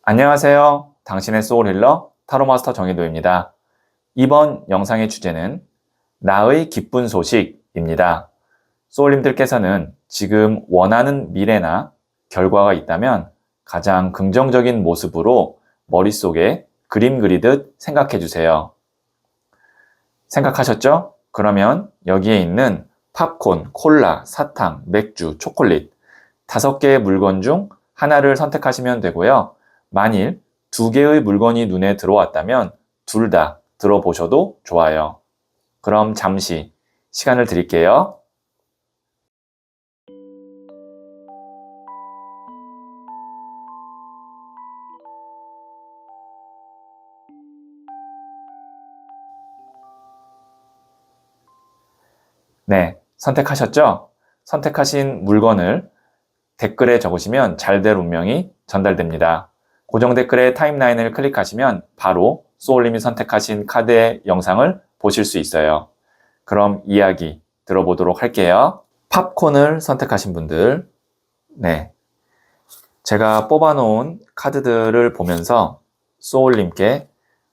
안녕하세요. 당신의 소울힐러 타로마스터 정희도입니다. 이번 영상의 주제는 나의 기쁜 소식입니다. 소울님들께서는 지금 원하는 미래나 결과가 있다면 가장 긍정적인 모습으로 머릿속에 그림 그리듯 생각해 주세요. 생각하셨죠? 그러면 여기에 있는 팝콘, 콜라, 사탕, 맥주, 초콜릿 5개의 물건 중 하나를 선택하시면 되고요. 만일 2개의 물건이 눈에 들어왔다면 둘 다 들어보셔도 좋아요. 그럼 잠시 시간을 드릴게요. 네, 선택하셨죠? 선택하신 물건을 댓글에 적으시면 잘 될 운명이 전달됩니다. 고정 댓글의 타임라인을 클릭하시면 바로 소울님이 선택하신 카드의 영상을 보실 수 있어요. 그럼 이야기 들어보도록 할게요. 팝콘을 선택하신 분들, 네, 제가 뽑아놓은 카드들을 보면서 소울님께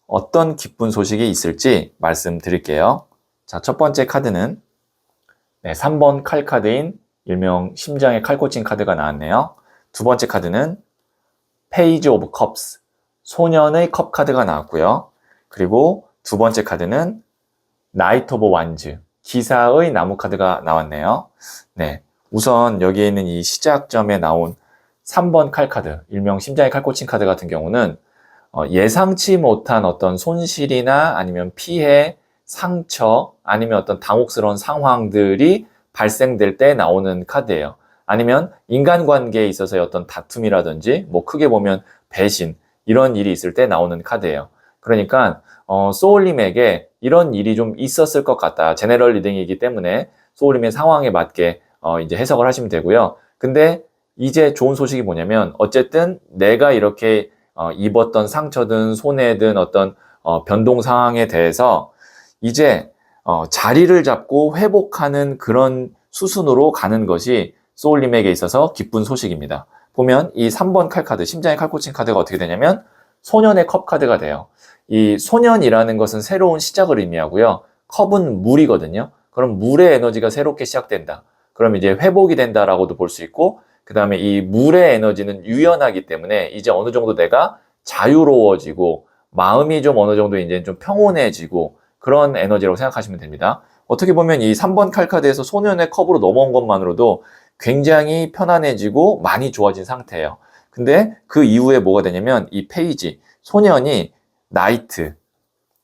어떤 기쁜 소식이 있을지 말씀드릴게요. 자, 첫 번째 카드는 3번 칼 카드인 일명 심장의 칼꽂힌 카드가 나왔네요. 두 번째 카드는 페이지 오브 컵스, 소년의 컵 카드가 나왔고요. 그리고 두 번째 카드는 나이트 오브 완즈, 기사의 나무 카드가 나왔네요. 네, 우선 여기에 있는 이 시작점에 나온 3번 칼 카드, 일명 심장의 칼꽂힌 카드 같은 경우는 예상치 못한 어떤 손실이나 아니면 피해, 상처, 아니면 어떤 당혹스러운 상황들이 발생될 때 나오는 카드예요. 아니면 인간관계에 있어서의 어떤 다툼이라든지 뭐 크게 보면 배신, 이런 일이 있을 때 나오는 카드예요. 그러니까 소울님에게 이런 일이 좀 있었을 것 같다. 제네럴 리딩이기 때문에 소울님의 상황에 맞게 이제 해석을 하시면 되고요. 근데 이제 좋은 소식이 뭐냐면 어쨌든 내가 이렇게 입었던 상처든 손해든 어떤 변동 상황에 대해서 이제 자리를 잡고 회복하는 그런 수순으로 가는 것이 소울님에게 있어서 기쁜 소식입니다. 보면 이 3번 칼 카드, 심장의 칼꽂힌 카드가 어떻게 되냐면 소년의 컵 카드가 돼요. 이 소년이라는 것은 새로운 시작을 의미하고요. 컵은 물이거든요. 그럼 물의 에너지가 새롭게 시작된다. 그럼 이제 회복이 된다라고도 볼 수 있고, 그 다음에 이 물의 에너지는 유연하기 때문에 이제 어느 정도 내가 자유로워지고 마음이 좀 어느 정도 이제 좀 평온해지고 그런 에너지라고 생각하시면 됩니다. 어떻게 보면 이 3번 칼 카드에서 소년의 컵으로 넘어온 것만으로도 굉장히 편안해지고 많이 좋아진 상태예요. 근데 그 이후에 뭐가 되냐면 이 페이지, 소년이 나이트,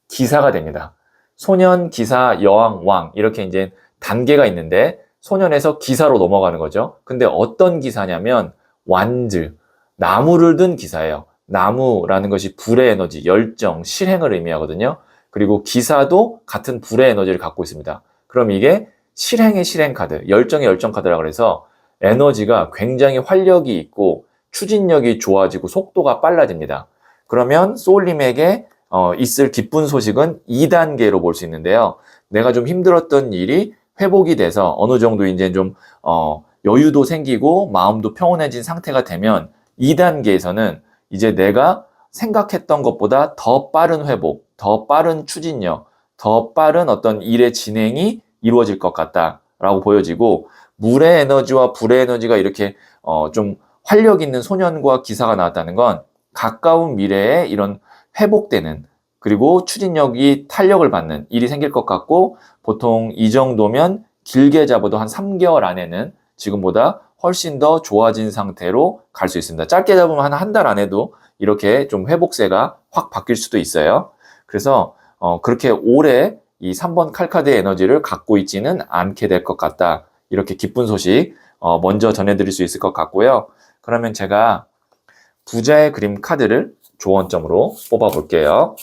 기사가 됩니다. 소년, 기사, 여왕, 왕 이렇게 이제 단계가 있는데 소년에서 기사로 넘어가는 거죠. 근데 어떤 기사냐면 완즈, 나무를 든 기사예요. 나무라는 것이 불의 에너지, 열정, 실행을 의미하거든요. 그리고 기사도 같은 불의 에너지를 갖고 있습니다. 그럼 이게 실행의 실행 카드, 열정의 열정 카드라고 해서 에너지가 굉장히 활력이 있고 추진력이 좋아지고 속도가 빨라집니다. 그러면 소울님에게 있을 기쁜 소식은 2단계로 볼 수 있는데요. 내가 좀 힘들었던 일이 회복이 돼서 어느 정도 이제 좀 여유도 생기고 마음도 평온해진 상태가 되면 2단계에서는 이제 내가 생각했던 것보다 더 빠른 회복, 더 빠른 추진력, 더 빠른 어떤 일의 진행이 이루어질 것 같다라고 보여지고, 물의 에너지와 불의 에너지가 이렇게 좀 활력 있는 소년과 기사가 나왔다는 건 가까운 미래에 이런 회복되는, 그리고 추진력이 탄력을 받는 일이 생길 것 같고, 보통 이 정도면 길게 잡아도 한 3개월 안에는 지금보다 훨씬 더 좋아진 상태로 갈 수 있습니다. 짧게 잡으면 한 달 안에도 이렇게 좀 회복세가 확 바뀔 수도 있어요. 그래서 그렇게 오래 이 3번 칼카드의 에너지를 갖고 있지는 않게 될 것 같다. 이렇게 기쁜 소식 먼저 전해드릴 수 있을 것 같고요. 그러면 제가 부자의 그림 카드를 조언점으로 뽑아 볼게요.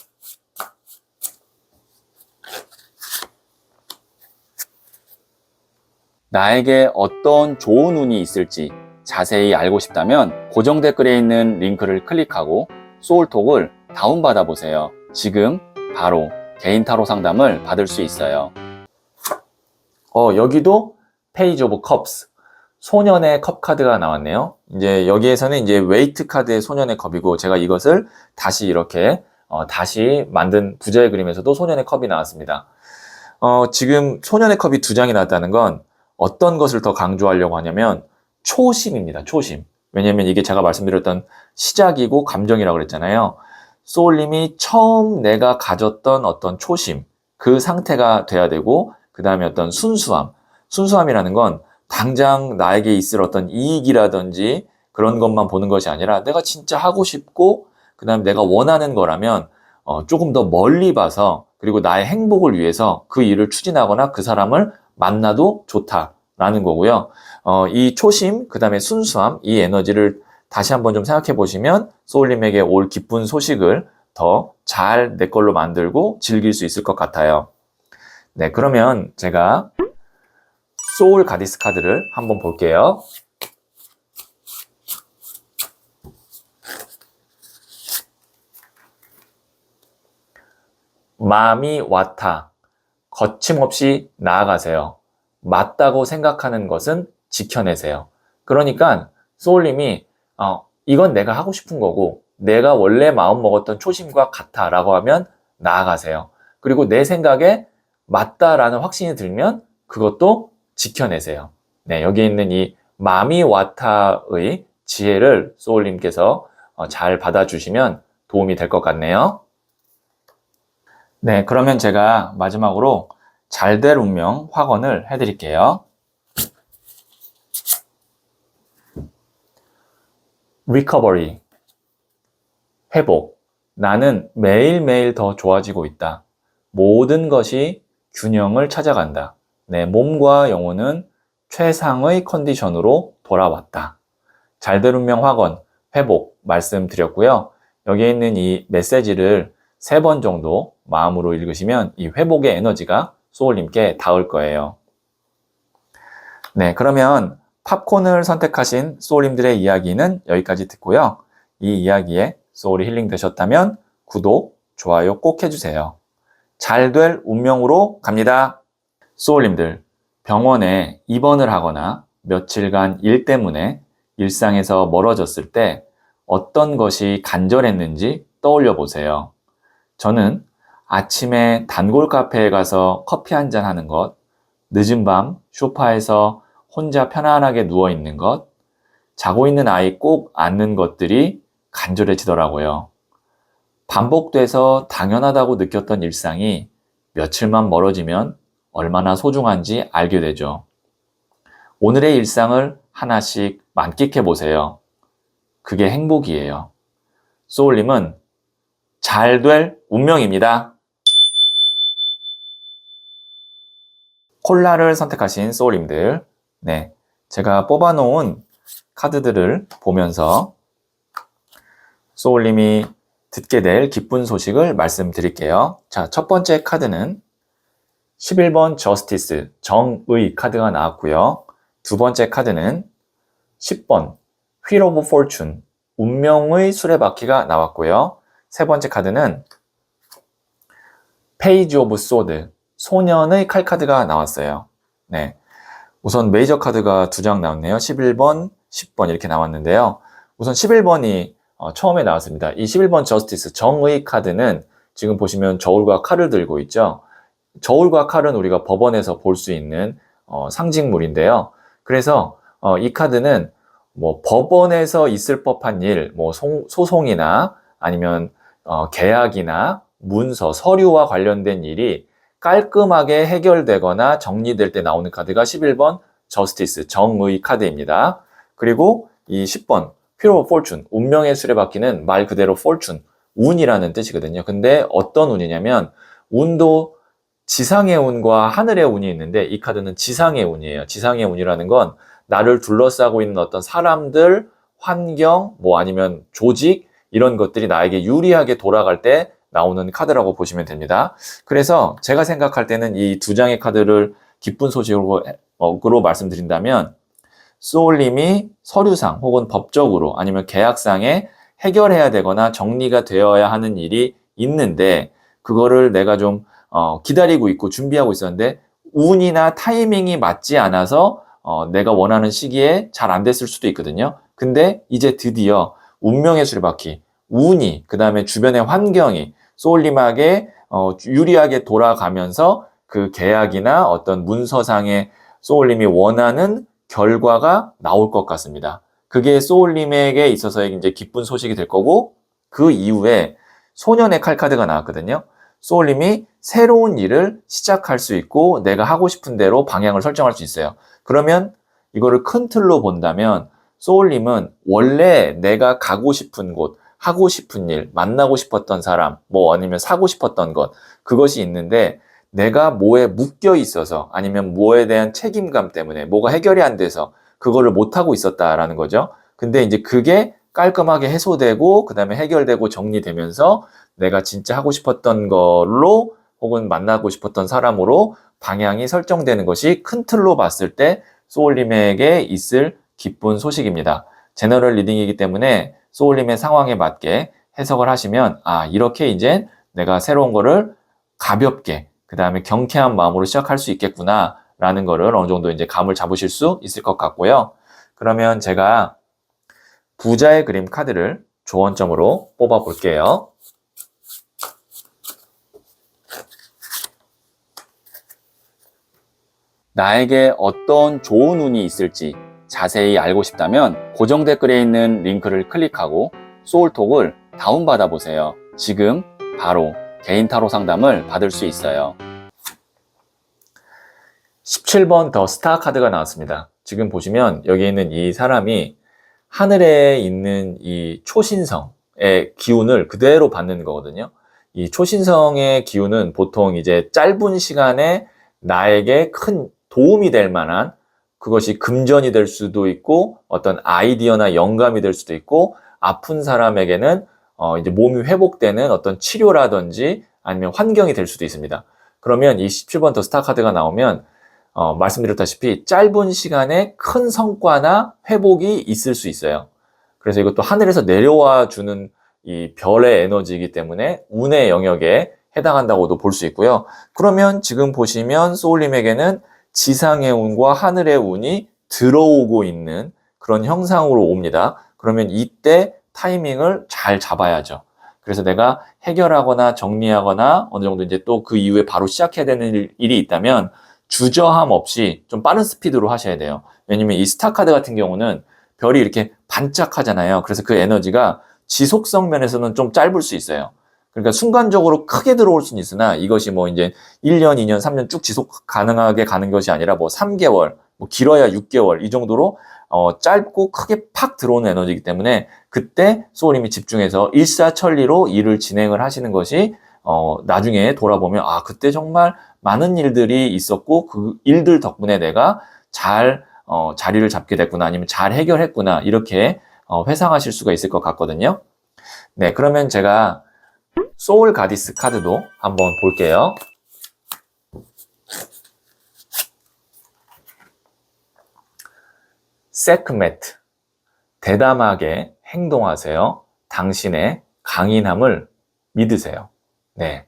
나에게 어떤 좋은 운이 있을지 자세히 알고 싶다면 고정 댓글에 있는 링크를 클릭하고 소울톡을 다운받아 보세요. 지금 바로 개인 타로 상담을 받을 수 있어요. 여기도 페이지 오브 컵스, 소년의 컵 카드가 나왔네요. 이제 여기에서는 이제 웨이트 카드의 소년의 컵이고, 제가 이것을 다시 이렇게 다시 만든 부자의 그림에서도 소년의 컵이 나왔습니다. 지금 소년의 컵이 두 장이 나왔다는 건 어떤 것을 더 강조하려고 하냐면 초심입니다. 초심. 왜냐면 이게 제가 말씀드렸던 시작이고 감정이라고 그랬잖아요. 소울님이 처음 내가 가졌던 어떤 초심, 그 상태가 돼야 되고, 그 다음에 어떤 순수함. 순수함이라는 건 당장 나에게 있을 어떤 이익이라든지 그런 것만 보는 것이 아니라 내가 진짜 하고 싶고, 그 다음에 내가 원하는 거라면 조금 더 멀리 봐서, 그리고 나의 행복을 위해서 그 일을 추진하거나 그 사람을 만나도 좋다라는 거고요. 이 초심, 그 다음에 순수함, 이 에너지를 다시 한번 좀 생각해 보시면 소울님에게 올 기쁜 소식을 더 잘 내 걸로 만들고 즐길 수 있을 것 같아요. 네, 그러면 제가 소울 가디스 카드를 한번 볼게요. 마미 와타, 거침없이 나아가세요. 맞다고 생각하는 것은 지켜내세요. 그러니까 소울님이 이건 내가 하고 싶은 거고 내가 원래 마음 먹었던 초심과 같아 라고 하면 나아가세요. 그리고 내 생각에 맞다라는 확신이 들면 그것도 지켜내세요. 네, 여기 있는 이 마미 와타의 지혜를 소울님께서 잘 받아주시면 도움이 될 것 같네요. 네, 그러면 제가 마지막으로 잘될 운명 확언을 해드릴게요. recovery, 회복. 나는 매일매일 더 좋아지고 있다. 모든 것이 균형을 찾아간다. 내 몸과 영혼은 최상의 컨디션으로 돌아왔다. 잘될 운명 확언, 회복 말씀드렸고요. 여기에 있는 이 메시지를 3번 정도 마음으로 읽으시면 이 회복의 에너지가 소울님께 닿을 거예요. 네, 그러면 팝콘을 선택하신 소울님들의 이야기는 여기까지 듣고요. 이 이야기에 소울이 힐링 되셨다면 구독, 좋아요 꼭 해주세요. 잘될 운명으로 갑니다. 소울님들, 병원에 입원을 하거나 며칠간 일 때문에 일상에서 멀어졌을 때 어떤 것이 간절했는지 떠올려 보세요. 저는 아침에 단골 카페에 가서 커피 한잔 하는 것, 늦은 밤 소파에서 혼자 편안하게 누워 있는 것, 자고 있는 아이 꼭 안는 것들이 간절해지더라고요. 반복돼서 당연하다고 느꼈던 일상이 며칠만 멀어지면 얼마나 소중한지 알게 되죠. 오늘의 일상을 하나씩 만끽해 보세요. 그게 행복이에요. 소울님은 잘 될 운명입니다. 콜라를 선택하신 소울님들, 네, 제가 뽑아놓은 카드들을 보면서 소울님이 듣게 될 기쁜 소식을 말씀드릴게요. 자, 첫 번째 카드는 11번 저스티스, 정의 카드가 나왔고요. 두 번째 카드는 10번 휠 오브 포춘, 운명의 수레바퀴가 나왔고요. 세 번째 카드는 페이지 오브 소드, 소년의 칼 카드가 나왔어요. 네, 우선 메이저 카드가 2장 나왔네요. 11번, 10번 이렇게 나왔는데요. 우선 11번이 처음에 나왔습니다. 이 11번 저스티스, 정의 카드는 지금 보시면 저울과 칼을 들고 있죠. 저울과 칼은 우리가 법원에서 볼 수 있는 상징물인데요. 그래서 이 카드는 뭐 법원에서 있을 법한 일, 뭐 소송이나 아니면 계약이나 문서, 서류와 관련된 일이 깔끔하게 해결되거나 정리될 때 나오는 카드가 11번 저스티스, 정의 카드입니다. 그리고 이 10번 휠 오브 포춘, 운명의 수레바퀴는 말 그대로 fortune, 운이라는 뜻이거든요. 근데 어떤 운이냐면 운도 지상의 운과 하늘의 운이 있는데 이 카드는 지상의 운이에요. 지상의 운이라는 건 나를 둘러싸고 있는 어떤 사람들, 환경, 뭐 아니면 조직 이런 것들이 나에게 유리하게 돌아갈 때 나오는 카드라고 보시면 됩니다. 그래서 제가 생각할 때는 이 2장의 카드를 기쁜 소식으로 말씀드린다면 소울님이 서류상 혹은 법적으로 아니면 계약상에 해결해야 되거나 정리가 되어야 하는 일이 있는데 그거를 내가 좀 기다리고 있고 준비하고 있었는데 운이나 타이밍이 맞지 않아서 내가 원하는 시기에 잘 안 됐을 수도 있거든요. 근데 이제 드디어 운명의 수레바퀴, 운이, 그 다음에 주변의 환경이 소울님에게 유리하게 돌아가면서 그 계약이나 어떤 문서상의 소울님이 원하는 결과가 나올 것 같습니다. 그게 소울님에게 있어서 이제 기쁜 소식이 될 거고, 그 이후에 소년의 칼카드가 나왔거든요. 소울님이 새로운 일을 시작할 수 있고 내가 하고 싶은 대로 방향을 설정할 수 있어요. 그러면 이거를 큰 틀로 본다면 소울님은 원래 내가 가고 싶은 곳, 하고 싶은 일, 만나고 싶었던 사람, 뭐 아니면 사고 싶었던 것, 그것이 있는데 내가 뭐에 묶여 있어서 아니면 뭐에 대한 책임감 때문에 뭐가 해결이 안 돼서 그거를 못하고 있었다라는 거죠. 근데 이제 그게 깔끔하게 해소되고 그 다음에 해결되고 정리되면서 내가 진짜 하고 싶었던 걸로 혹은 만나고 싶었던 사람으로 방향이 설정되는 것이 큰 틀로 봤을 때 소울님에게 있을 기쁜 소식입니다. 제너럴 리딩이기 때문에 소울님의 상황에 맞게 해석을 하시면 이렇게 이제 내가 새로운 거를 가볍게 그 다음에 경쾌한 마음으로 시작할 수 있겠구나 라는 거를 어느 정도 이제 감을 잡으실 수 있을 것 같고요. 그러면 제가 부자의 그림 카드를 조언점으로 뽑아 볼게요. 나에게 어떤 좋은 운이 있을지 자세히 알고 싶다면 고정 댓글에 있는 링크를 클릭하고 소울톡을 다운받아 보세요. 지금 바로 개인 타로 상담을 받을 수 있어요. 17번 더 스타 카드가 나왔습니다. 지금 보시면 여기 있는 이 사람이 하늘에 있는 이 초신성의 기운을 그대로 받는 거거든요. 이 초신성의 기운은 보통 이제 짧은 시간에 나에게 큰 도움이 될 만한, 그것이 금전이 될 수도 있고 어떤 아이디어나 영감이 될 수도 있고, 아픈 사람에게는 이제 몸이 회복되는 어떤 치료라든지 아니면 환경이 될 수도 있습니다. 그러면 이 17번 더 스타 카드가 나오면 말씀드렸다시피 짧은 시간에 큰 성과나 회복이 있을 수 있어요. 그래서 이것도 하늘에서 내려와 주는 이 별의 에너지이기 때문에 운의 영역에 해당한다고도 볼 수 있고요. 그러면 지금 보시면 소울님에게는 지상의 운과 하늘의 운이 들어오고 있는 그런 형상으로 옵니다. 그러면 이때 타이밍을 잘 잡아야죠. 그래서 내가 해결하거나 정리하거나 어느 정도 이제 또 그 이후에 바로 시작해야 되는 일이 있다면 주저함 없이 좀 빠른 스피드로 하셔야 돼요. 왜냐면 이 스타 카드 같은 경우는 별이 이렇게 반짝하잖아요. 그래서 그 에너지가 지속성 면에서는 좀 짧을 수 있어요. 그러니까 순간적으로 크게 들어올 수는 있으나 이것이 뭐 이제 1년, 2년, 3년 쭉 지속 가능하게 가는 것이 아니라 뭐 3개월, 뭐 길어야 6개월 이 정도로 짧고 크게 팍 들어오는 에너지이기 때문에 그때 소울님이 집중해서 일사천리로 일을 진행을 하시는 것이 나중에 돌아보면 그때 정말 많은 일들이 있었고 그 일들 덕분에 내가 잘 자리를 잡게 됐구나 아니면 잘 해결했구나 이렇게 회상하실 수가 있을 것 같거든요. 네, 그러면 제가 소울 가디스 카드도 한번 볼게요. 세크메트, 대담하게 행동하세요. 당신의 강인함을 믿으세요. 네,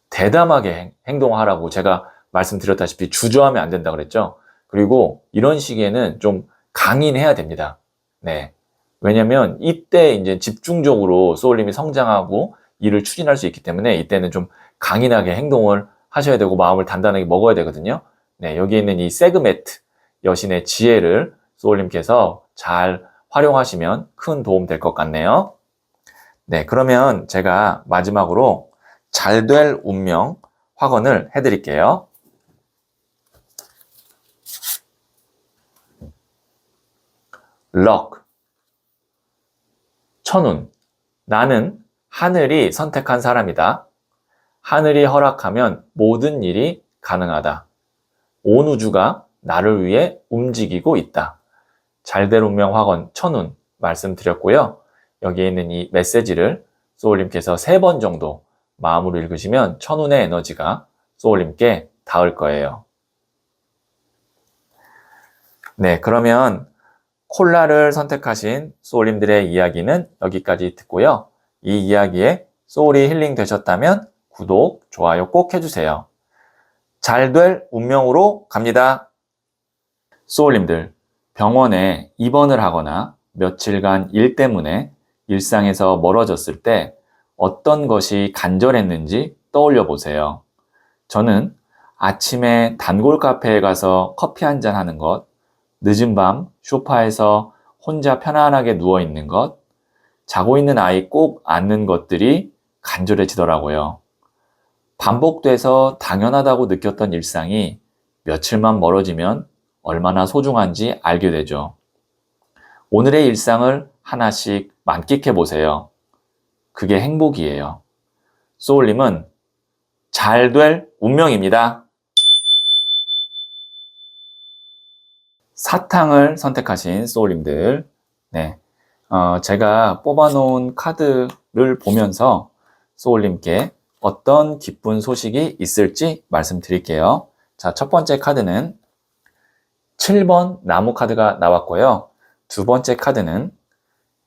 대담하게 행동하라고 제가 말씀드렸다시피 주저하면 안 된다 그랬죠. 그리고 이런 시기에는 좀 강인해야 됩니다. 네, 왜냐면 이때 이제 집중적으로 소울님이 성장하고 일을 추진할 수 있기 때문에 이때는 좀 강인하게 행동을 하셔야 되고 마음을 단단하게 먹어야 되거든요. 네, 여기 있는 이 세그메트 여신의 지혜를 소울님께서 잘 활용하시면 큰 도움 될 것 같네요. 네, 그러면 제가 마지막으로 잘 될 운명 확언을 해드릴게요. 럭, 천운, 나는 하늘이 선택한 사람이다. 하늘이 허락하면 모든 일이 가능하다. 온 우주가 나를 위해 움직이고 있다. 잘 될 운명 확언 천운 말씀드렸고요. 여기에 있는 이 메시지를 소울님께서 3번 정도 마음으로 읽으시면 천운의 에너지가 소울님께 닿을 거예요. 네, 그러면 콜라를 선택하신 소울님들의 이야기는 여기까지 듣고요. 이 이야기에 소울이 힐링 되셨다면 구독, 좋아요 꼭 해주세요. 잘 될 운명으로 갑니다. 소울님들, 병원에 입원을 하거나 며칠간 일 때문에 일상에서 멀어졌을 때 어떤 것이 간절했는지 떠올려 보세요. 저는 아침에 단골 카페에 가서 커피 한잔 하는 것, 늦은 밤 소파에서 혼자 편안하게 누워 있는 것, 자고 있는 아이 꼭 안는 것들이 간절해지더라고요. 반복돼서 당연하다고 느꼈던 일상이 며칠만 멀어지면 얼마나 소중한지 알게 되죠. 오늘의 일상을 하나씩 만끽해 보세요. 그게 행복이에요. 소울님은 잘 될 운명입니다. 사탕을 선택하신 소울님들, 네, 제가 뽑아놓은 카드를 보면서 소울님께 어떤 기쁜 소식이 있을지 말씀드릴게요. 자, 첫 번째 카드는 7번 나무 카드가 나왔고요. 두 번째 카드는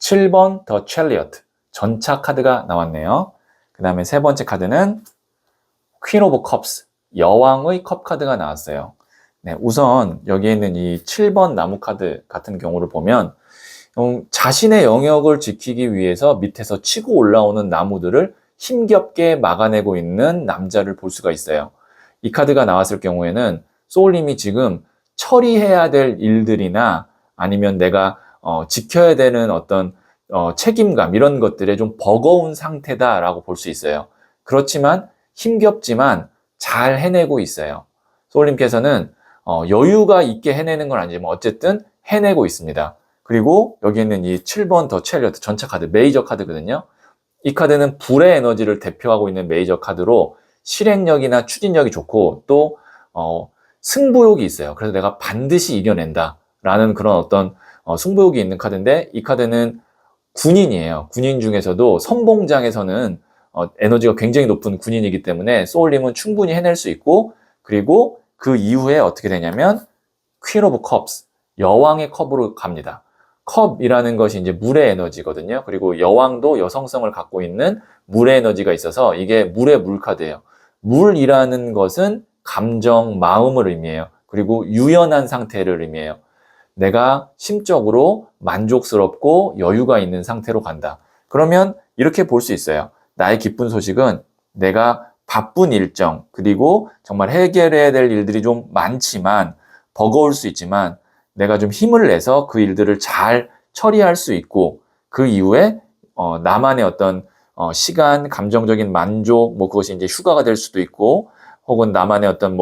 7번 더 첼리어트, 전차 카드가 나왔네요. 그 다음에 세 번째 카드는 퀸 오브 컵스, 여왕의 컵 카드가 나왔어요. 네, 우선 여기에 있는 이 7번 나무 카드 같은 경우를 보면 자신의 영역을 지키기 위해서 밑에서 치고 올라오는 나무들을 힘겹게 막아내고 있는 남자를 볼 수가 있어요. 이 카드가 나왔을 경우에는 소울님이 지금 처리해야 될 일들이나 아니면 내가 지켜야 되는 어떤 책임감 이런 것들에 좀 버거운 상태다라고 볼 수 있어요. 그렇지만 힘겹지만 잘 해내고 있어요. 소울님께서는 여유가 있게 해내는 건 아니지만 어쨌든 해내고 있습니다. 그리고 여기 있는 이 7번 더 첼리어트 전차 카드, 메이저 카드거든요. 이 카드는 불의 에너지를 대표하고 있는 메이저 카드로 실행력이나 추진력이 좋고 또 승부욕이 있어요. 그래서 내가 반드시 이겨낸다 라는 그런 어떤 승부욕이 있는 카드인데, 이 카드는 군인이에요. 군인 중에서도 선봉장에서는 에너지가 굉장히 높은 군인이기 때문에 소울님은 충분히 해낼 수 있고, 그리고 그 이후에 어떻게 되냐면 퀸 오브 컵스, 여왕의 컵으로 갑니다. 컵이라는 것이 이제 물의 에너지거든요. 그리고 여왕도 여성성을 갖고 있는 물의 에너지가 있어서 이게 물의 물 카드예요. 물이라는 것은 감정, 마음을 의미해요. 그리고 유연한 상태를 의미해요. 내가 심적으로 만족스럽고 여유가 있는 상태로 간다. 그러면 이렇게 볼 수 있어요. 나의 기쁜 소식은 내가 바쁜 일정, 그리고 정말 해결해야 될 일들이 좀 많지만, 버거울 수 있지만 내가 좀 힘을 내서 그 일들을 잘 처리할 수 있고, 그 이후에 나만의 어떤 시간, 감정적인 만족, 뭐 그것이 이제 휴가가 될 수도 있고, 혹은 나만의 어떤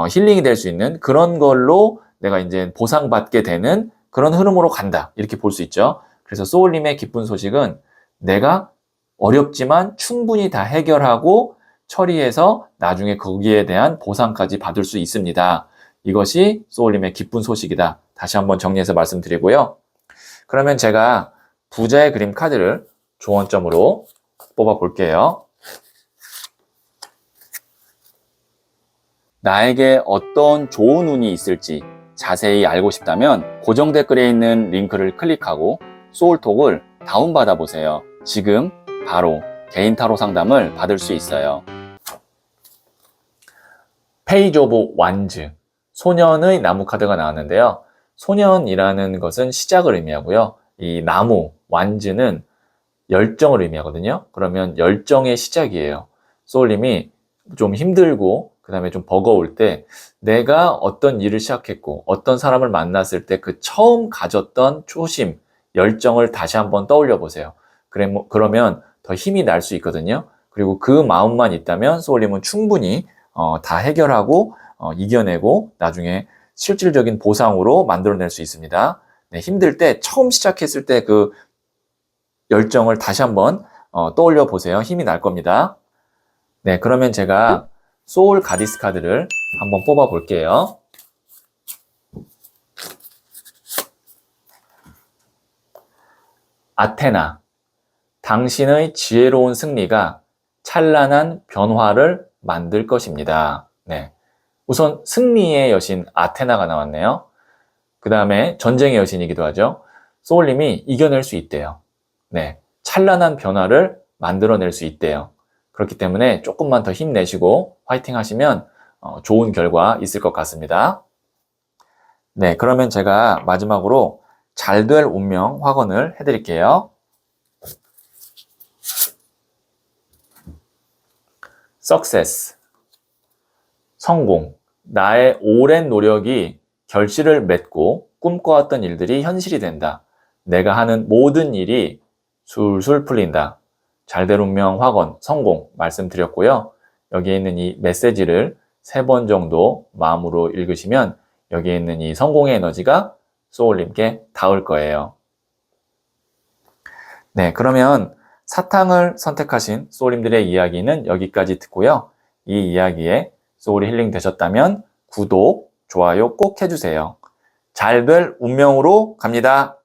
힐링이 될 수 있는 그런 걸로 내가 이제 보상받게 되는 그런 흐름으로 간다. 이렇게 볼 수 있죠. 그래서 소울님의 기쁜 소식은 내가 어렵지만 충분히 다 해결하고 처리해서 나중에 거기에 대한 보상까지 받을 수 있습니다. 이것이 소울님의 기쁜 소식이다. 다시 한번 정리해서 말씀드리고요. 그러면 제가 부자의 그림 카드를 조언점으로 뽑아 볼게요. 나에게 어떤 좋은 운이 있을지 자세히 알고 싶다면 고정 댓글에 있는 링크를 클릭하고 소울톡을 다운받아 보세요. 지금 바로 개인 타로 상담을 받을 수 있어요. 페이지 오브 완즈, 소년의 나무 카드가 나왔는데요. 소년이라는 것은 시작을 의미하고요. 이 나무, 완즈는 열정을 의미하거든요. 그러면 열정의 시작이에요. 소울님이 좀 힘들고 그 다음에 좀 버거울 때 내가 어떤 일을 시작했고 어떤 사람을 만났을 때 그 처음 가졌던 초심, 열정을 다시 한번 떠올려 보세요. 그러면 더 힘이 날 수 있거든요. 그리고 그 마음만 있다면 소울님은 충분히 다 해결하고 이겨내고 나중에 실질적인 보상으로 만들어낼 수 있습니다. 네, 힘들 때 처음 시작했을 때 그 열정을 다시 한번 떠올려 보세요. 힘이 날 겁니다. 네, 그러면 제가 소울 가디스 카드를 한번 뽑아 볼게요. 아테나, 당신의 지혜로운 승리가 찬란한 변화를 만들 것입니다. 네, 우선 승리의 여신 아테나가 나왔네요. 그 다음에 전쟁의 여신이기도 하죠. 소울님이 이겨낼 수 있대요. 네, 찬란한 변화를 만들어낼 수 있대요. 그렇기 때문에 조금만 더 힘내시고 화이팅 하시면 좋은 결과 있을 것 같습니다. 네, 그러면 제가 마지막으로 잘 될 운명 확언을 해드릴게요. success, 성공, 나의 오랜 노력이 결실을 맺고 꿈꿔왔던 일들이 현실이 된다. 내가 하는 모든 일이 술술 풀린다. 잘될 운명 확언, 성공 말씀드렸고요. 여기에 있는 이 메시지를 3번 정도 마음으로 읽으시면 여기에 있는 이 성공의 에너지가 소울님께 닿을 거예요. 네, 그러면 사탕을 선택하신 소울님들의 이야기는 여기까지 듣고요. 이 이야기에 소울이 힐링 되셨다면 구독, 좋아요 꼭 해주세요. 잘 될 운명으로 갑니다.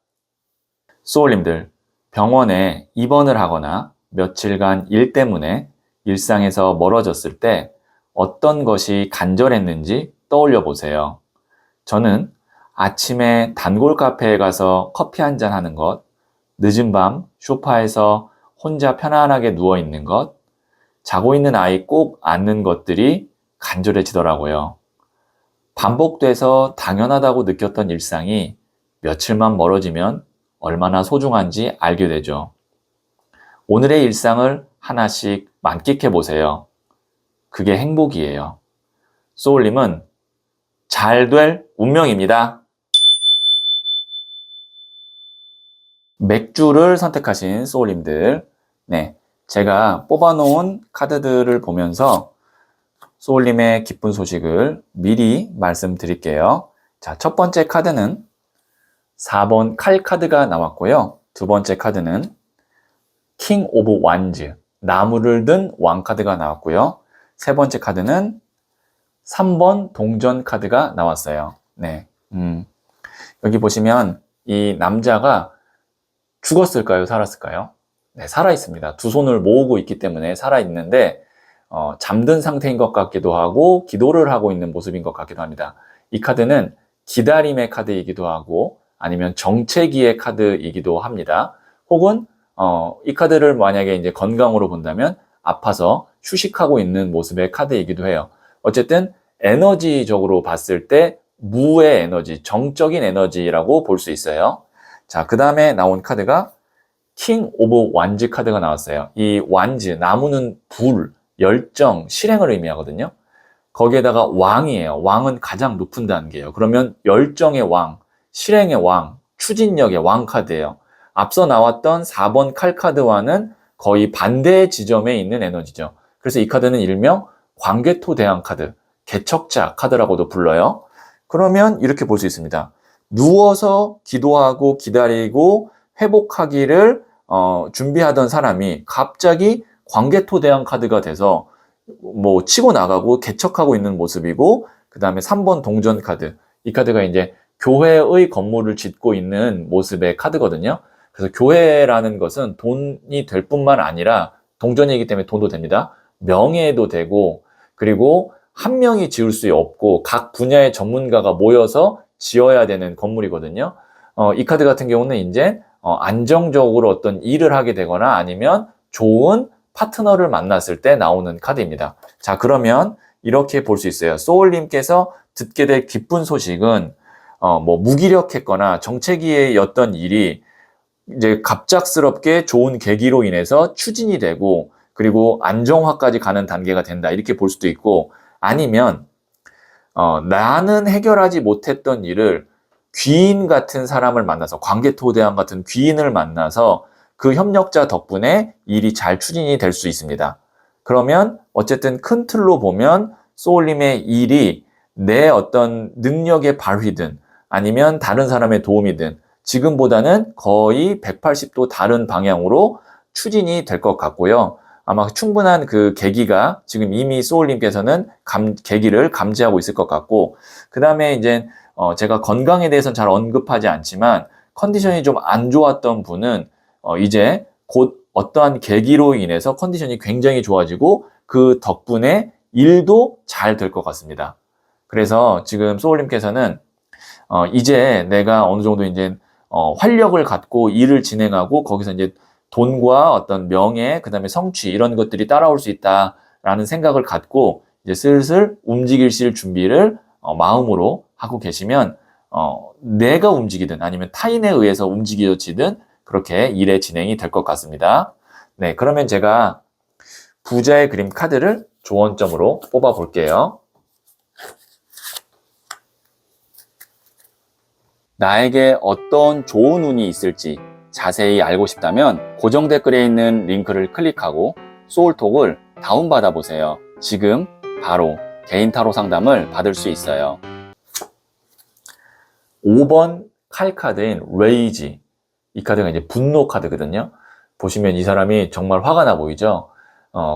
소울님들, 병원에 입원을 하거나 며칠간 일 때문에 일상에서 멀어졌을 때 어떤 것이 간절했는지 떠올려 보세요. 저는 아침에 단골 카페에 가서 커피 한잔 하는 것, 늦은 밤 소파에서 혼자 편안하게 누워 있는 것, 자고 있는 아이 꼭 안는 것들이 간절해지더라고요. 반복돼서 당연하다고 느꼈던 일상이 며칠만 멀어지면 얼마나 소중한지 알게 되죠. 오늘의 일상을 하나씩 만끽해 보세요. 그게 행복이에요. 소울님은 잘 될 운명입니다. 맥주를 선택하신 소울님들, 네, 제가 뽑아놓은 카드들을 보면서 소울님의 기쁜 소식을 미리 말씀드릴게요. 자, 첫 번째 카드는 4번 칼 카드가 나왔고요. 두 번째 카드는 킹 오브 완즈, 나무를 든 왕 카드가 나왔고요. 세 번째 카드는 3번 동전 카드가 나왔어요. 네, 여기 보시면 이 남자가 죽었을까요? 살았을까요? 네, 살아있습니다. 두 손을 모으고 있기 때문에 살아있는데 잠든 상태인 것 같기도 하고 기도를 하고 있는 모습인 것 같기도 합니다. 이 카드는 기다림의 카드이기도 하고 아니면 정체기의 카드이기도 합니다. 혹은 이 카드를 만약에 이제 건강으로 본다면 아파서 휴식하고 있는 모습의 카드이기도 해요. 어쨌든 에너지적으로 봤을 때 무의 에너지, 정적인 에너지라고 볼 수 있어요. 자, 그 다음에 나온 카드가 킹 오브 완즈 카드가 나왔어요. 이 완즈, 나무는 불, 열정, 실행을 의미하거든요. 거기에다가 왕이에요. 왕은 가장 높은 단계예요. 그러면 열정의 왕, 실행의 왕, 추진력의 왕 카드예요. 앞서 나왔던 4번 칼 카드와는 거의 반대의 지점에 있는 에너지죠. 그래서 이 카드는 일명 광개토 대항 카드, 개척자 카드라고도 불러요. 그러면 이렇게 볼 수 있습니다. 누워서 기도하고 기다리고 회복하기를 준비하던 사람이 갑자기 광개토대왕 카드가 돼서 뭐 치고 나가고 개척하고 있는 모습이고, 그 다음에 3번 동전 카드, 이 카드가 이제 교회의 건물을 짓고 있는 모습의 카드거든요. 그래서 교회라는 것은 돈이 될 뿐만 아니라, 동전이기 때문에 돈도 됩니다. 명예도 되고, 그리고 한 명이 지을 수 없고 각 분야의 전문가가 모여서 지어야 되는 건물이거든요. 이 카드 같은 경우는 이제 안정적으로 어떤 일을 하게 되거나 아니면 좋은 파트너를 만났을 때 나오는 카드입니다. 자, 그러면 이렇게 볼 수 있어요. 소울님께서 듣게 될 기쁜 소식은 뭐 무기력했거나 정체기였던 일이 이제 갑작스럽게 좋은 계기로 인해서 추진이 되고 그리고 안정화까지 가는 단계가 된다, 이렇게 볼 수도 있고, 아니면 나는 해결하지 못했던 일을 귀인 같은 사람을 만나서, 광개토대왕 같은 귀인을 만나서 그 협력자 덕분에 일이 잘 추진이 될 수 있습니다. 그러면 어쨌든 큰 틀로 보면 소울님의 일이 내 어떤 능력의 발휘든 아니면 다른 사람의 도움이든 지금보다는 거의 180도 다른 방향으로 추진이 될 것 같고요. 아마 충분한 그 계기가 지금 이미 소울님께서는 계기를 감지하고 있을 것 같고, 그 다음에 이제 제가 건강에 대해서는 잘 언급하지 않지만 컨디션이 좀 안 좋았던 분은 이제 곧 어떠한 계기로 인해서 컨디션이 굉장히 좋아지고 그 덕분에 일도 잘 될 것 같습니다. 그래서 지금 소울님께서는 이제 내가 어느 정도 이제 활력을 갖고 일을 진행하고 거기서 이제 돈과 어떤 명예, 그 다음에 성취, 이런 것들이 따라올 수 있다라는 생각을 갖고 이제 슬슬 움직이실 준비를 마음으로 하고 계시면 내가 움직이든 아니면 타인에 의해서 움직여지든 그렇게 일의 진행이 될 것 같습니다. 네, 그러면 제가 부자의 그림 카드를 조언점으로 뽑아 볼게요. 나에게 어떤 좋은 운이 있을지 자세히 알고 싶다면 고정 댓글에 있는 링크를 클릭하고 소울톡을 다운받아 보세요. 지금 바로 개인 타로 상담을 받을 수 있어요. 5번 칼 카드인 레이지. 이 카드가 이제 분노 카드거든요. 보시면 이 사람이 정말 화가 나 보이죠?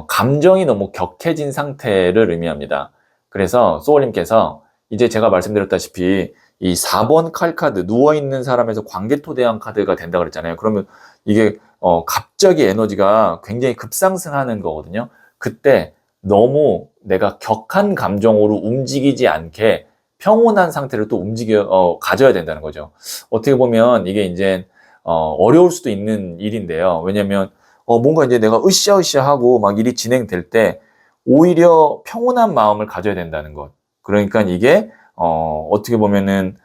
감정이 너무 격해진 상태를 의미합니다. 그래서 소울님께서 이제 제가 말씀드렸다시피 이 4번 칼 카드, 누워있는 사람에서 광개토대왕 카드가 된다고 그랬잖아요. 그러면 이게 갑자기 에너지가 굉장히 급상승하는 거거든요. 그때 너무 내가 격한 감정으로 움직이지 않게 평온한 상태를 또 가져야 된다는 거죠. 어떻게 보면 이게 이제 어려울 수도 있는 일인데요. 왜냐면 뭔가 이제 내가 으쌰으쌰하고 막 일이 진행될 때 오히려 평온한 마음을 가져야 된다는 것. 그러니까 이게 어떻게 보면은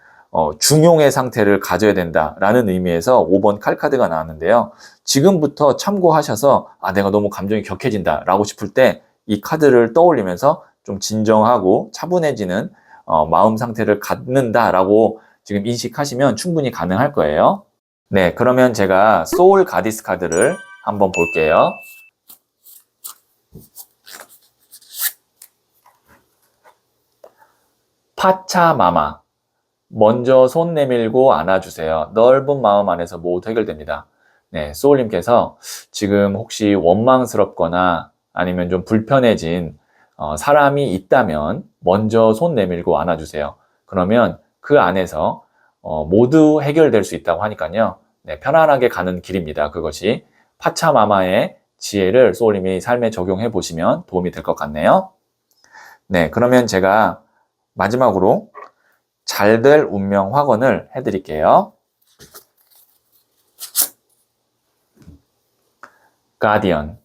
중용의 상태를 가져야 된다라는 의미에서 5번 칼 카드가 나왔는데요. 지금부터 참고하셔서 내가 너무 감정이 격해진다라고 싶을 때 이 카드를 떠올리면서 좀 진정하고 차분해지는 마음 상태를 갖는다라고 지금 인식하시면 충분히 가능할 거예요. 네, 그러면 제가 소울 가디스 카드를 한번 볼게요. 파차마마. 먼저 손 내밀고 안아주세요. 넓은 마음 안에서 모두 해결됩니다. 네, 소울님께서 지금 혹시 원망스럽거나 아니면 좀 불편해진 사람이 있다면 먼저 손 내밀고 안아주세요. 그러면 그 안에서 모두 해결될 수 있다고 하니까요. 네, 편안하게 가는 길입니다. 그것이 파차마마의 지혜를 소울님이 삶에 적용해 보시면 도움이 될 것 같네요. 네, 그러면 제가 마지막으로 잘될 운명 확언을 해드릴게요. 가디언,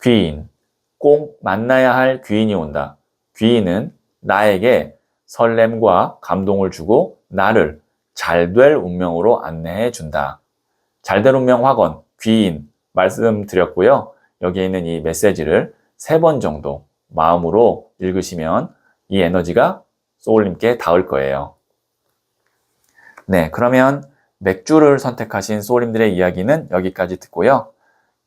귀인, 꼭 만나야 할 귀인이 온다. 귀인은 나에게 설렘과 감동을 주고 나를 잘될 운명으로 안내해 준다. 잘될 운명 확언, 귀인 말씀드렸고요. 여기에 있는 이 메시지를 3번 정도 마음으로 읽으시면 이 에너지가 소울님께 닿을 거예요. 네, 그러면 맥주를 선택하신 소울님들의 이야기는 여기까지 듣고요.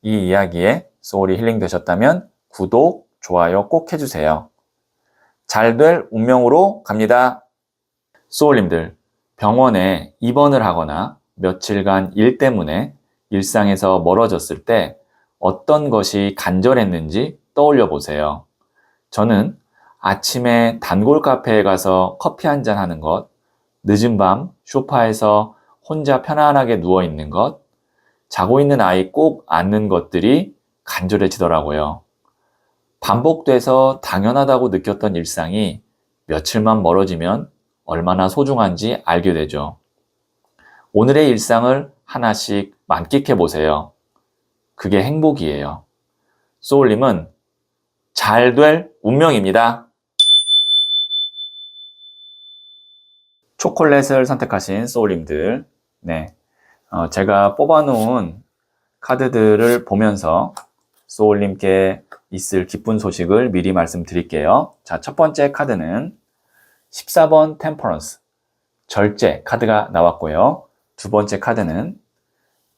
이 이야기에 소울이 힐링 되셨다면 구독, 좋아요 꼭 해주세요. 잘될 운명으로 갑니다. 소울님들, 병원에 입원을 하거나 며칠간 일 때문에 일상에서 멀어졌을 때 어떤 것이 간절했는지 떠올려 보세요. 저는 아침에 단골 카페에 가서 커피 한잔 하는 것, 늦은 밤 소파에서 혼자 편안하게 누워 있는 것, 자고 있는 아이 꼭 안는 것들이 간절해지더라고요. 반복돼서 당연하다고 느꼈던 일상이 며칠만 멀어지면 얼마나 소중한지 알게 되죠. 오늘의 일상을 하나씩 만끽해 보세요. 그게 행복이에요. 소울님은 잘 될 운명입니다. 초콜릿을 선택하신 소울님들, 네, 제가 뽑아놓은 카드들을 보면서 소울님께 있을 기쁜 소식을 미리 말씀드릴게요. 자, 첫 번째 카드는 14번 템퍼런스, 절제 카드가 나왔고요. 두 번째 카드는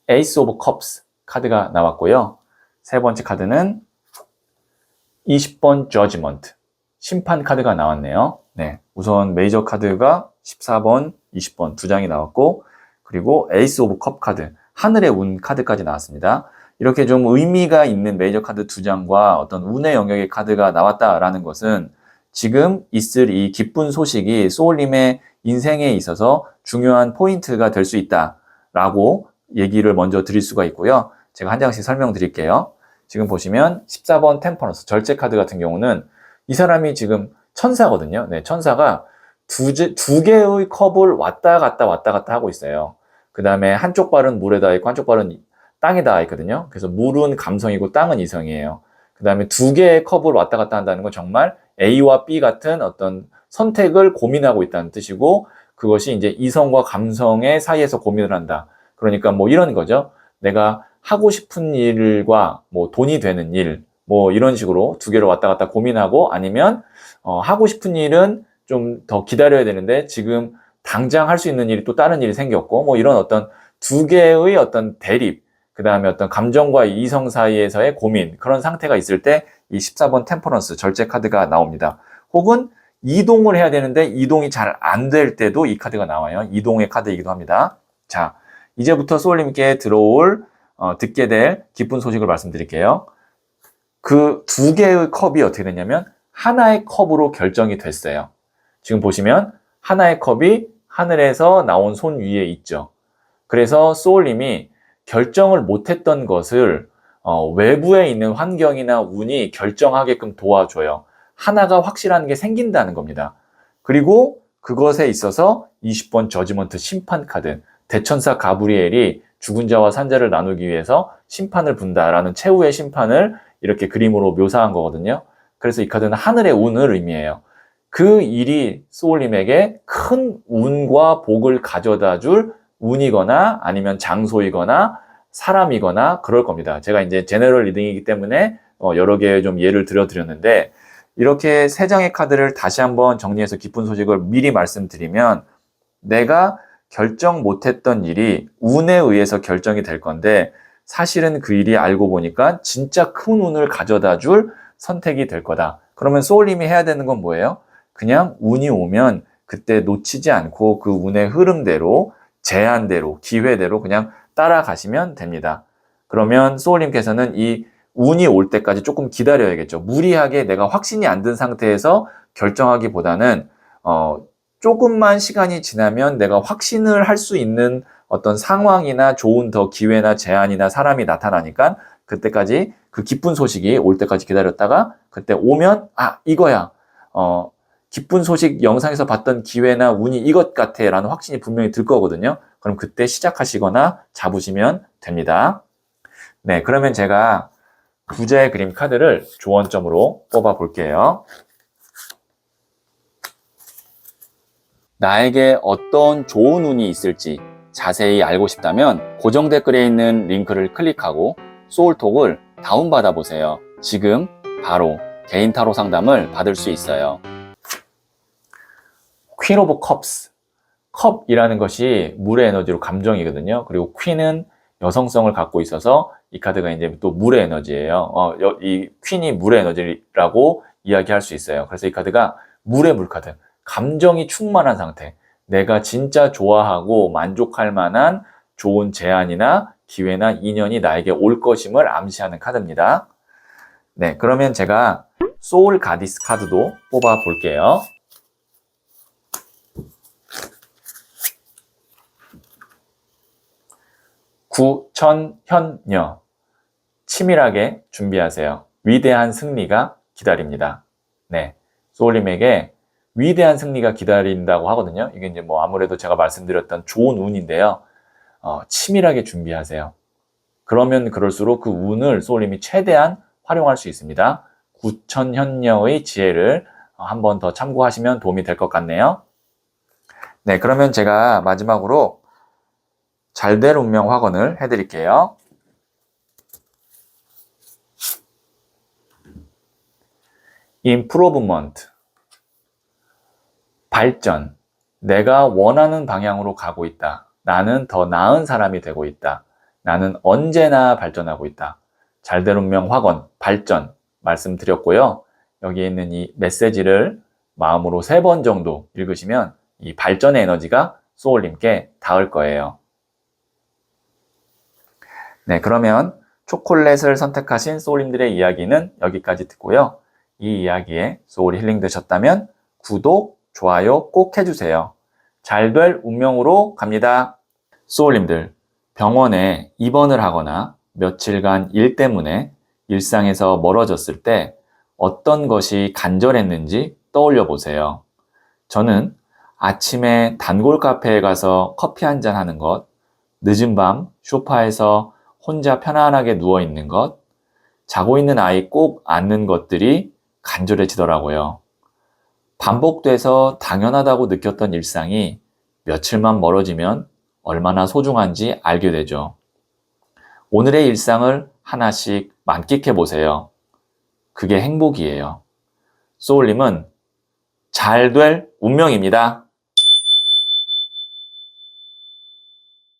에이스 오브 컵스 카드가 나왔고요. 세 번째 카드는 20번 저지먼트, 심판 카드가 나왔네요. 네, 우선 메이저 카드가 14번, 20번 두 장이 나왔고, 그리고 에이스 오브 컵 카드, 하늘의 운 카드까지 나왔습니다. 이렇게 좀 의미가 있는 메이저 카드 두 장과 어떤 운의 영역의 카드가 나왔다라는 것은 지금 있을 이 기쁜 소식이 소울님의 인생에 있어서 중요한 포인트가 될 수 있다라고 얘기를 먼저 드릴 수가 있고요. 제가 한 장씩 설명드릴게요. 지금 보시면 14번 템퍼런스, 절제 카드 같은 경우는 이 사람이 지금 천사거든요. 네, 천사가 두 개의 컵을 왔다 갔다 하고 있어요. 그 다음에 한쪽 발은 물에 닿아 있고 한쪽 발은 땅에 닿아 있거든요. 그래서 물은 감성이고 땅은 이성이에요. 그 다음에 두 개의 컵을 왔다 갔다 한다는 건 정말 A와 B 같은 어떤 선택을 고민하고 있다는 뜻이고, 그것이 이제 이성과 감성의 사이에서 고민을 한다. 그러니까 뭐 이런 거죠. 내가 하고 싶은 일과 뭐 돈이 되는 일, 뭐 이런 식으로 두 개를 왔다 갔다 고민하고, 아니면 하고 싶은 일은 좀 더 기다려야 되는데 지금 당장 할 수 있는 일이 또 다른 일이 생겼고, 뭐 이런 어떤 두 개의 어떤 대립, 그 다음에 어떤 감정과 이성 사이에서의 고민, 그런 상태가 있을 때 이 14번 템퍼런스 절제 카드가 나옵니다. 혹은 이동을 해야 되는데 이동이 잘 안 될 때도 이 카드가 나와요. 이동의 카드이기도 합니다. 자, 이제부터 소울님께 듣게 될 기쁜 소식을 말씀드릴게요. 그 두 개의 컵이 어떻게 됐냐면 하나의 컵으로 결정이 됐어요. 지금 보시면 하나의 컵이 하늘에서 나온 손 위에 있죠. 그래서 소울님이 결정을 못했던 것을 외부에 있는 환경이나 운이 결정하게끔 도와줘요. 하나가 확실한 게 생긴다는 겁니다. 그리고 그것에 있어서 20번 저지먼트 심판 카드, 대천사 가브리엘이 죽은 자와 산 자를 나누기 위해서 심판을 분다라는 최후의 심판을 이렇게 그림으로 묘사한 거거든요. 그래서 이 카드는 하늘의 운을 의미해요. 그 일이 소울님에게 큰 운과 복을 가져다 줄 운이거나 아니면 장소이거나 사람이거나 그럴 겁니다. 제가 이제 제너럴 리딩이기 때문에 여러 개 좀 예를 들어드렸는데, 이렇게 세 장의 카드를 다시 한번 정리해서 기쁜 소식을 미리 말씀드리면, 내가 결정 못했던 일이 운에 의해서 결정이 될 건데, 사실은 그 일이 알고 보니까 진짜 큰 운을 가져다 줄 선택이 될 거다. 그러면 소울님이 해야 되는 건 뭐예요? 그냥 운이 오면 그때 놓치지 않고 그 운의 흐름대로, 제한대로, 기회대로 그냥 따라가시면 됩니다. 그러면 소울님께서는 이 운이 올 때까지 조금 기다려야겠죠. 무리하게 내가 확신이 안 든 상태에서 결정하기보다는 조금만 시간이 지나면 내가 확신을 할 수 있는 어떤 상황이나 좋은 더 기회나 제안이나 사람이 나타나니까 그때까지 그 기쁜 소식이 올 때까지 기다렸다가 그때 오면 이거야. 기쁜 소식 영상에서 봤던 기회나 운이 이것 같아 라는 확신이 분명히 들 거거든요. 그럼 그때 시작하시거나 잡으시면 됩니다. 네, 그러면 제가 부자의 그림 카드를 조언점으로 뽑아 볼게요. 나에게 어떤 좋은 운이 있을지 자세히 알고 싶다면 고정 댓글에 있는 링크를 클릭하고 소울톡을 다운받아 보세요. 지금 바로 개인 타로 상담을 받을 수 있어요. 퀸 오브 컵스. 컵이라는 것이 물의 에너지로 감정이거든요. 그리고 퀸은 여성성을 갖고 있어서 이 카드가 이제 또 물의 에너지예요. 이 퀸이 물의 에너지라고 이야기할 수 있어요. 그래서 이 카드가 물의 물카드. 감정이 충만한 상태. 내가 진짜 좋아하고 만족할 만한 좋은 제안이나 기회나 인연이 나에게 올 것임을 암시하는 카드입니다. 네, 그러면 제가 소울 가디스 카드도 뽑아 볼게요. 구천현녀. 치밀하게 준비하세요. 위대한 승리가 기다립니다. 네, 소울님에게 위대한 승리가 기다린다고 하거든요. 이게 이제 뭐 아무래도 제가 말씀드렸던 좋은 운인데요. 치밀하게 준비하세요. 그러면 그럴수록 그 운을 소울님이 최대한 활용할 수 있습니다. 구천현녀의 지혜를 한 번 더 참고하시면 도움이 될 것 같네요. 네, 그러면 제가 마지막으로 잘될 운명 확언을 해드릴게요. improvement. 발전. 내가 원하는 방향으로 가고 있다. 나는 더 나은 사람이 되고 있다. 나는 언제나 발전하고 있다. 잘될 운명 확언, 발전 말씀드렸고요. 여기에 있는 이 메시지를 마음으로 3번 정도 읽으시면 이 발전의 에너지가 소울님께 닿을 거예요. 네, 그러면 초콜릿을 선택하신 소울님들의 이야기는 여기까지 듣고요. 이 이야기에 소울이 힐링 되셨다면 구독, 좋아요 꼭 해주세요. 잘될 운명으로 갑니다. 소울님들, 병원에 입원을 하거나 며칠간 일 때문에 일상에서 멀어졌을 때 어떤 것이 간절했는지 떠올려 보세요. 저는 아침에 단골 카페에 가서 커피 한잔 하는 것, 늦은 밤 소파에서 혼자 편안하게 누워 있는 것, 자고 있는 아이 꼭 안는 것들이 간절해지더라고요. 반복돼서 당연하다고 느꼈던 일상이 며칠만 멀어지면 얼마나 소중한지 알게 되죠. 오늘의 일상을 하나씩 만끽해 보세요. 그게 행복이에요. 소울님은 잘 될 운명입니다.